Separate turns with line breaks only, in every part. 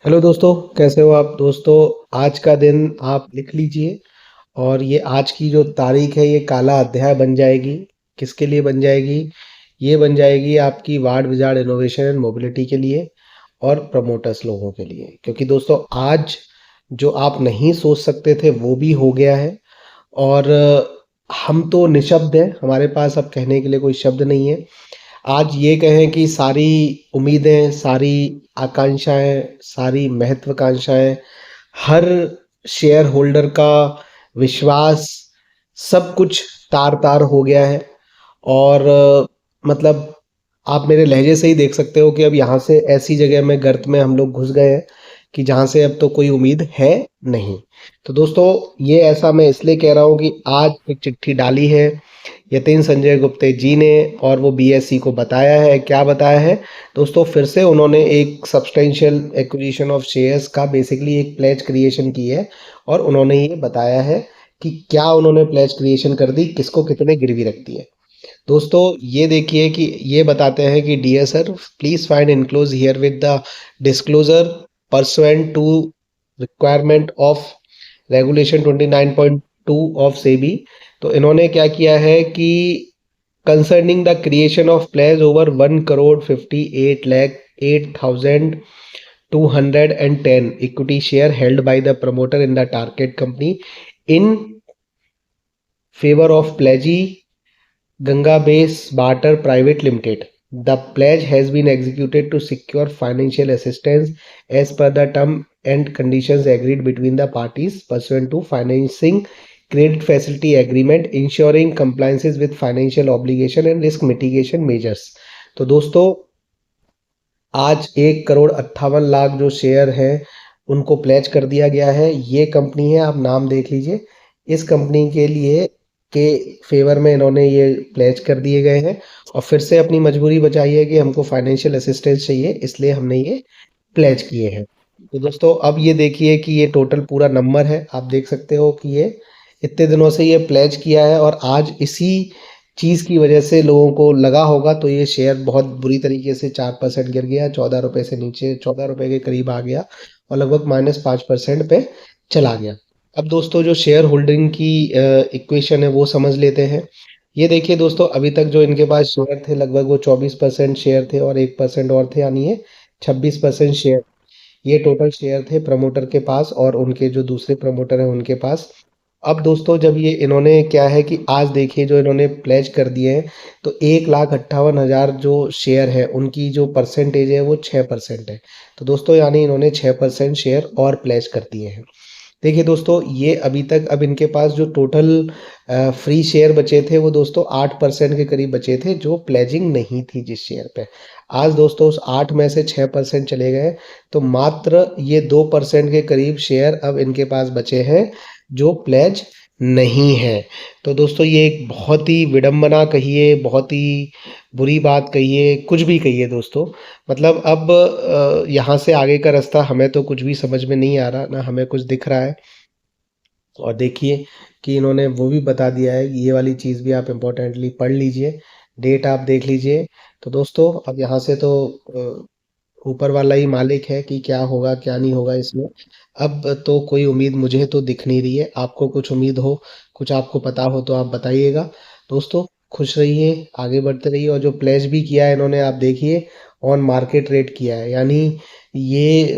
Hello दोस्तों, कैसे हो आप दोस्तों। आज का दिन आप लिख लीजिए और ये आज की जो तारीख है ये काला अध्याय बन जाएगी। किसके लिए बन जाएगी? ये बन जाएगी आपकी ward wizard innovation and mobility के लिए और प्रमोटर्स लोगों के लिए, क्योंकि दोस्तों आज जो आप नहीं सोच सकते थे वो भी हो गया है। और हम तो निशब्द हैं, हमारे पास अब कहने के लिए कोई शब्द नहीं है। आज ये कहें कि सारी उम्मीदें, सारी आकांक्षाएं, सारी महत्वाकांक्षाएं, हर शेयर होल्डर का विश्वास, सब कुछ तार तार हो गया है। और मतलब आप मेरे लहजे से ही देख सकते हो कि अब यहाँ से ऐसी जगह में गर्त में हम लोग घुस गए हैं कि जहाँ से अब तो कोई उम्मीद है नहीं। तो दोस्तों, ये ऐसा मैं इसलिए कह रहा हूँ कि आज एक चिट्ठी डाली है यतीन संजय गुप्ते जी ने और वो बीएससी को बताया है। क्या बताया है दोस्तों? फिर से उन्होंने एक सब्सटेंशियल एक्विजिशन ऑफ शेयर्स का बेसिकली एक प्लेज क्रिएशन की है और उन्होंने ये बताया है कि क्या उन्होंने प्लेज क्रिएशन कर दी, किसको कितने गिरवी रख दिए। दोस्तों, ये देखिए कि ये बताते हैं कि dear sir, please find enclose herewith the disclosure pursuant to requirement of regulation 29.2 of SEBI. तो इन्होंने क्या किया है कि concerning the creation of pledge over 1,58,08,210 equity share held by the promoter in the target company in favour of pledgee Ganga Base Barter Private Limited. The pledge has been executed to secure financial assistance as per the term and conditions agreed between the parties pursuant to financing credit facility agreement, ensuring compliances with financial obligation and risk mitigation measures. तो दोस्तों, आज 1,58,00,000 जो share है उनको pledge कर दिया गया है। ये कंपनी है, आप नाम देख लीजिए। इस कंपनी के लिए के फेवर में इन्होंने ये प्लेज कर दिए गए हैं और फिर से अपनी मजबूरी बचाई है कि हमको फाइनेंशियल असिस्टेंस चाहिए, इसलिए हमने ये प्लेज किए हैं। तो दोस्तों, अब ये देखिए कि ये टोटल पूरा नंबर है। आप देख सकते हो कि ये इतने दिनों से ये प्लेज किया है और आज इसी चीज़ की वजह से लोगों को लगा होगा तो ये शेयर बहुत बुरी तरीके से 4% गिर गया, 14 रुपये से नीचे 14 रुपये के करीब आ गया और लगभग -5% पे चला गया। अब दोस्तों, जो शेयर होल्डिंग की इक्वेशन है वो समझ लेते हैं। ये देखिए दोस्तों, अभी तक जो इनके पास शेयर थे लगभग वो 24% शेयर थे और 1% और थे, यानी ये 26% शेयर। ये टोटल शेयर थे प्रमोटर के पास और उनके जो दूसरे प्रमोटर हैं उनके पास। अब दोस्तों, जब ये इन्होंने क्या है कि आज देखिए जो इन्होंने प्लेज कर दिए हैं, तो 1,58,000 जो शेयर है उनकी जो परसेंटेज है वो 6% है। तो दोस्तों, यानी इन्होंने 6% शेयर और प्लेज कर दिए हैं। देखिए दोस्तों, ये अभी तक अब इनके पास जो टोटल फ्री शेयर बचे थे वो दोस्तों 8% के करीब बचे थे, जो प्लेजिंग नहीं थी जिस शेयर पे। आज दोस्तों उस 8 में से 6% चले गए, तो मात्र ये 2% के करीब शेयर अब इनके पास बचे हैं जो प्लेज नहीं है। तो दोस्तों, ये एक बहुत ही विडंबना कहिए, बहुत ही बुरी बात कहिए, कुछ भी कहिए दोस्तों। मतलब अब यहाँ से आगे का रास्ता हमें तो कुछ भी समझ में नहीं आ रहा, ना हमें कुछ दिख रहा है। और देखिए कि इन्होंने वो भी बता दिया है, ये वाली चीज़ भी आप इम्पोर्टेंटली पढ़ लीजिए, डेट आप देख लीजिए। तो दोस्तों, अब यहाँ से तो ऊपर वाला ही मालिक है कि क्या होगा क्या नहीं होगा इसमें। अब तो कोई उम्मीद मुझे तो दिख नहीं रही है। आपको कुछ उम्मीद हो, कुछ आपको पता हो तो आप बताइएगा। दोस्तों, खुश रहिए, आगे बढ़ते रहिए। और जो प्लेज भी किया है इन्होंने, आप देखिए ऑन मार्केट रेट किया है, यानी ये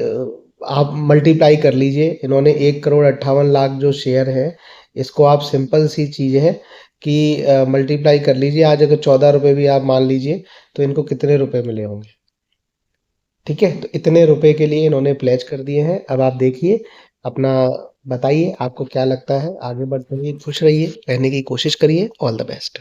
आप मल्टीप्लाई कर लीजिए। इन्होंने 1,58,00,000 जो शेयर है, इसको आप सिंपल सी चीज़ है कि मल्टीप्लाई कर लीजिए। आज अगर 14 रुपये भी आप मान लीजिए तो इनको कितने रुपए मिले होंगे? ठीक है, तो इतने रुपए के लिए इन्होंने प्लेज कर दिए हैं। अब आप देखिए, अपना बताइए आपको क्या लगता है। आगे बढ़ते रहिए, खुश रहिए, रहने की कोशिश करिए। All the best.